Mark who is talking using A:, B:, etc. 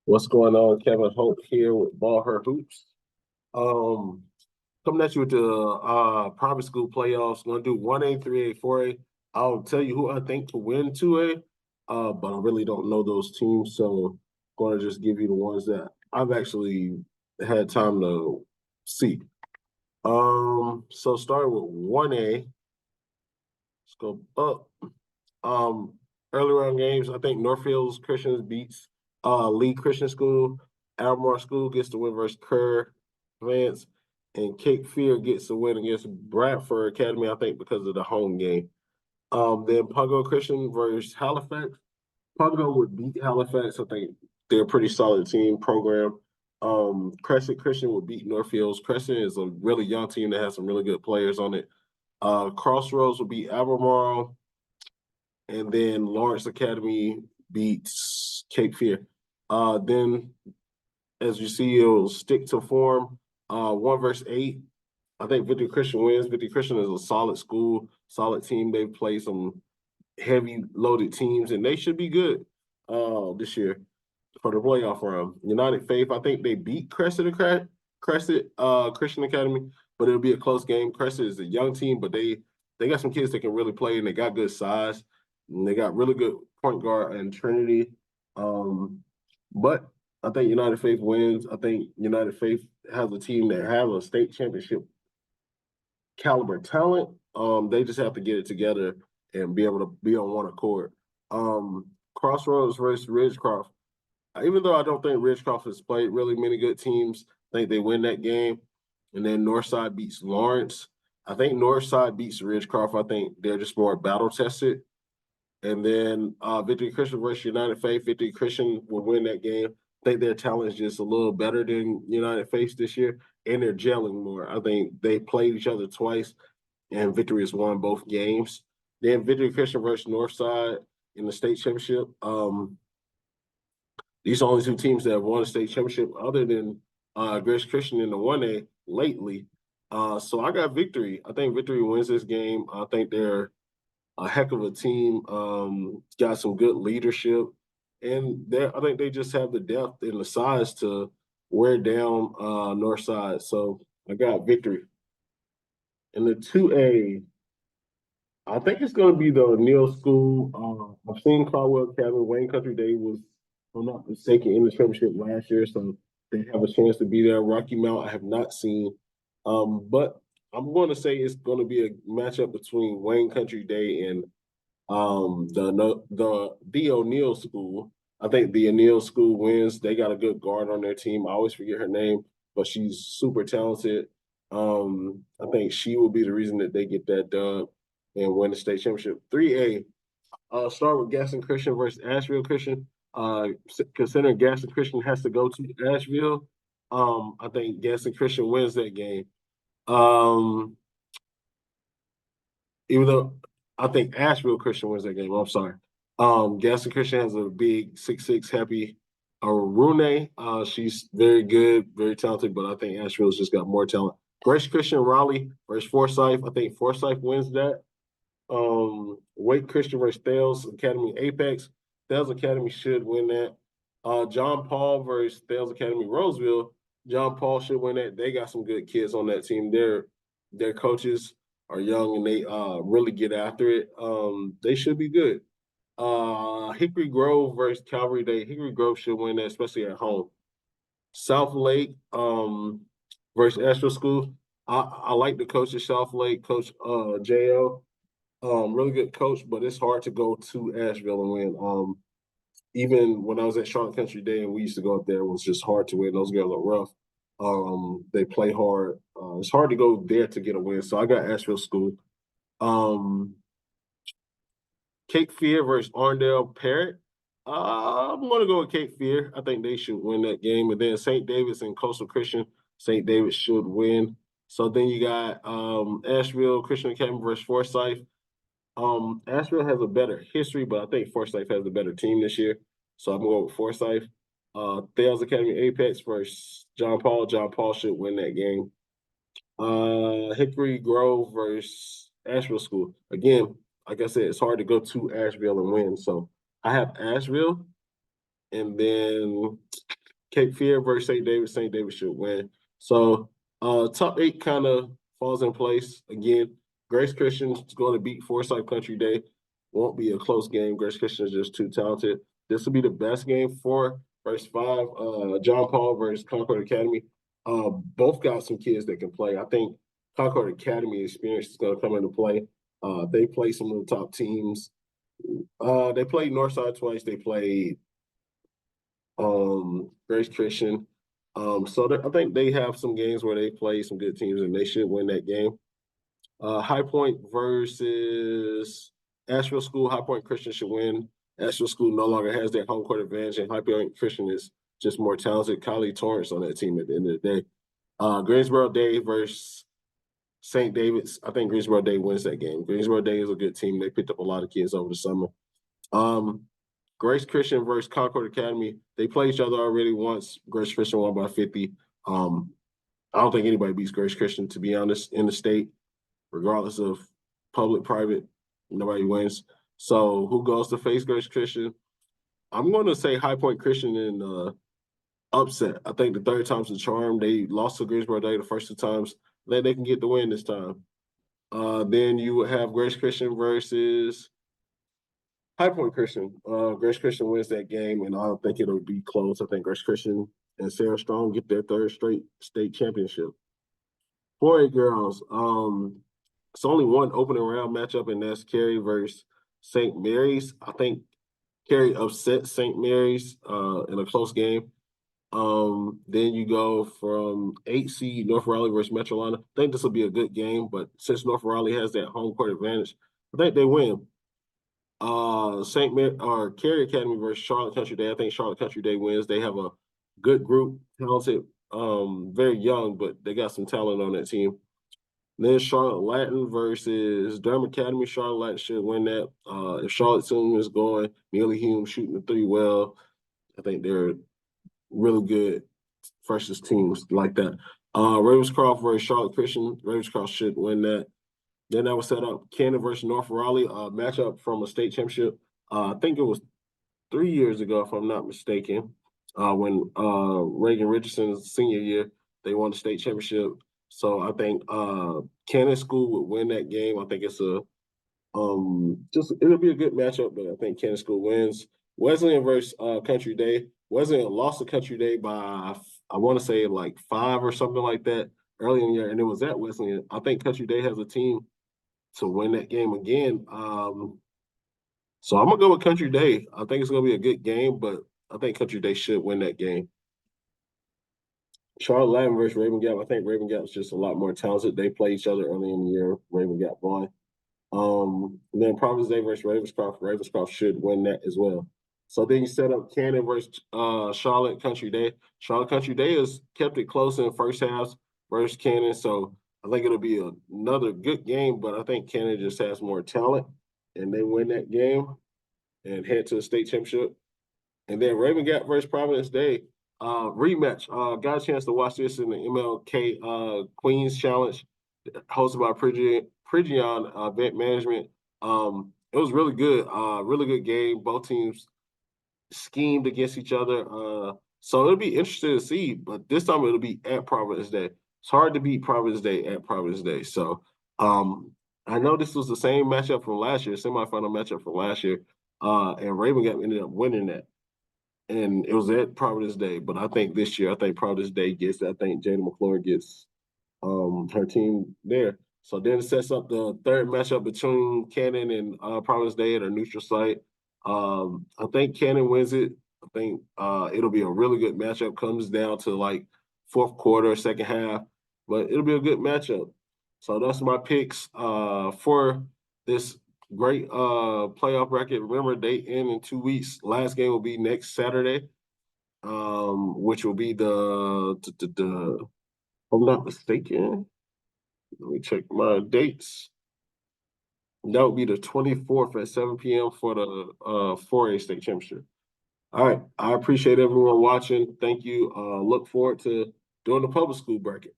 A: What's going on? Kevin Hope here with Ball Her Hoops. Um, Coming at you with the private school playoffs. Going to do 1A, 3A, 4A. I'll tell you who I think to win 2A, but I really don't know those teams, so going to just give you the ones that I've actually had time to see. So starting with 1A, let's go up. Um, Early round games, I think Northfields Christians beats Lee Christian School. Albemarle School gets the win versus Kerr Vance, and Cape Fear gets the win against Bradford Academy, I think, because of the home game. Then Pago Christian versus Halifax. Pago would beat Halifax. I think they're a pretty solid team program. Crescent Christian would beat Northfields. Crescent is a really young team that has some really good players on it. Crossroads would beat Albemarle, and then Lawrence Academy beats Cape Fear. Then, as you see, it'll stick to form. 1 versus 8. I think Victory Christian wins. Victory Christian is a solid school, solid team. They've played some heavy loaded teams, and they should be good this year for the playoff round. United Faith, I think they beat Crescent Christian Academy, but it'll be a close game. Crescent is a young team, but they got some kids that can really play, and they got good size, and they got really good point guard and Trinity. Um, but I think United Faith wins. I think United Faith has a team that have a state championship caliber talent. They just have to get it together and be able to be on one accord. Crossroads versus Ridgecroft. Even though I don't think Ridgecroft has played really many good teams, I think they win that game. And then Northside beats Lawrence. I think Northside beats Ridgecroft. I think they're just more battle tested. And then Victory Christian versus United Faith. Victory Christian will win that game. I think their talent is just a little better than United Faith this year, and they're gelling more. I think they played each other twice, and Victory has won both games. Then Victory Christian versus Northside in the state championship. These are only two teams that have won a state championship other than Grace Christian in the 1A lately. So I got Victory. I think Victory wins this game. I think they're a heck of a team. Got some good leadership, and I think they just have the depth and the size to wear down North Side. So I got Victory. In the 2A, I think it's going to be the Neil School. I've seen Caldwell Academy. Wayne Country Day was, if I'm not mistaken, in the championship last year, so they have a chance to be there. Rocky Mount, I have not seen. But I'm going to say it's going to be a matchup between Wayne Country Day and the O'Neill School. I think the O'Neill School wins. They got a good guard on their team. I always forget her name, but she's super talented. I think she will be the reason that they get that dub and win the state championship. 3A, start with Gaston Christian versus Asheville Christian. Considering Gaston Christian has to go to Asheville, I think Gaston Christian wins that game. Um, Even though I think Asheville Christian wins that game. I'm sorry. Gaston Christian has a big 6'6" happy Rune. She's very good, very talented, but I think Asheville's just got more talent. Grace Christian Raleigh versus Forsyth. I think Forsyth wins that. Wake Christian versus Thales Academy Apex. Thales Academy should win that. John Paul versus Thales Academy Roseville. John Paul should win that. They got some good kids on that team. Their coaches are young and they really get after it. They should be good. Hickory Grove versus Calvary Day. Hickory Grove should win that, especially at home. South Lake versus Asheville School. I like the coach at South Lake, Coach Jo. Really good coach, but it's hard to go to Asheville and win. Even when I was at Charlotte Country Day and we used to go up there, it was just hard to win. Those girls are rough. They play hard. It's hard to go there to get a win. So I got Asheville School. Um, Cape Fear versus Arndale Parrott. I'm going to go with Cape Fear. I think they should win that game. And then St. David's and Coastal Christian. St. David should win. So then you got Asheville Christian Academy versus Forsyth. Asheville has a better history, but I think Forsyth has a better team this year. So I'm going with Forsyth. Thales Academy Apex versus John Paul. John Paul should win that game. Hickory Grove versus Asheville School. Again, like I said, it's hard to go to Asheville and win. So I have Asheville. and then Cape Fear versus St. David. St. David should win. So top 8 kind of falls in place. Again, Grace Christian is going to beat Forsyth Country Day. Won't be a close game. Grace Christian is just too talented. This will be the best game. 4 versus 5. John Paul versus Concord Academy. Both got some kids that can play. I think Concord Academy experience is going to come into play. They play some of the top teams. They played Northside twice. They played Grace Christian. I think they have some games where they play some good teams and they should win that game. High Point versus Asheville School. High Point Christian should win. Asheville School no longer has their home court advantage, and High Point Christian is just more talented. Kylie Torrance on that team at the end of the day. Greensboro Day versus St. David's. I think Greensboro Day wins that game. Greensboro Day is a good team. They picked up a lot of kids over the summer. Grace Christian versus Concord Academy. They played each other already once. Grace Christian won by 50. I don't think anybody beats Grace Christian, to be honest, in the state, regardless of public, private. Nobody wins. So who goes to face Grace Christian? I'm going to say High Point Christian in upset. I think the third time's the charm. They lost to Greensboro Day the first 2 times. Then they can get the win this time. Then you would have Grace Christian versus High Point Christian. Grace Christian wins that game, and I don't think it'll be close. I think Grace Christian and Sarah Strong get their 3rd straight state championship. 4A girls. It's only one opening round matchup, and that's Carey versus St. Mary's. I think Carey upset St. Mary's in a close game. Then you go from 8 seed North Raleigh versus Metrolina. I think this will be a good game, but since North Raleigh has that home court advantage, I think they win. St. Mary or Carey Academy versus Charlotte Country Day. I think Charlotte Country Day wins. They have a good group, talented, very young, but they got some talent on that team. Then Charlotte Latin versus Durham Academy. Charlotte Latin should win that. If Charlotte team is going, Neely Hume shooting the 3 well. I think they're really good versus teams like that. Ravenscroft versus Charlotte Christian. Ravenscroft should win that. Then that was set up Cannon versus North Raleigh, matchup from a state championship. I think it was 3 years ago, if I'm not mistaken, when Reagan Richardson's senior year, they won the state championship. So I think Cannon School would win that game. I think it's it'll be a good matchup, but I think Cannon School wins. Wesleyan versus Country Day. Wesleyan lost to Country Day by, I want to say, like 5 or something like that early in the year, and it was at Wesleyan. I think Country Day has a team to win that game again. So I'm going to go with Country Day. I think it's going to be a good game, but I think Country Day should win that game. Charlotte Latin versus Raven Gap. I think Raven Gap is just a lot more talented. They play each other early in the year. Raven Gap won. And then Providence Day versus Ravenscroft. Ravenscroft should win that as well. So then you set up Cannon versus Charlotte Country Day. Charlotte Country Day has kept it close in the first half versus Cannon. So I think it'll be another good game, but I think Cannon just has more talent, and they win that game and head to the state championship. And then Raven Gap versus Providence Day rematch. Got a chance to watch this in the MLK Queens Challenge hosted by Prigion Event Management. It was really good game. Both teams schemed against each other. So it'll be interesting to see, but this time it'll be at Providence Day. It's hard to beat Providence Day at Providence Day. So I know this was the same matchup from last year, semifinal matchup from last year, and Raven Gap ended up winning that. And it was at Providence Day, but I think this year, I think Providence Day gets, I think Jada McClure gets her team there. So then it sets up the third matchup between Cannon and Providence Day at a neutral site. I think Cannon wins it. I think it'll be a really good matchup. Comes down to like fourth quarter, second half, but it'll be a good matchup. So that's my picks for this great playoff bracket. Remember, they end in 2 weeks. Last game will be next Saturday, which will be the if I'm not mistaken. Let me check my dates. That would be the 24th at 7 p.m. for the 4A state championship. All right. I appreciate everyone watching. Thank you. Look forward to doing the public school bracket.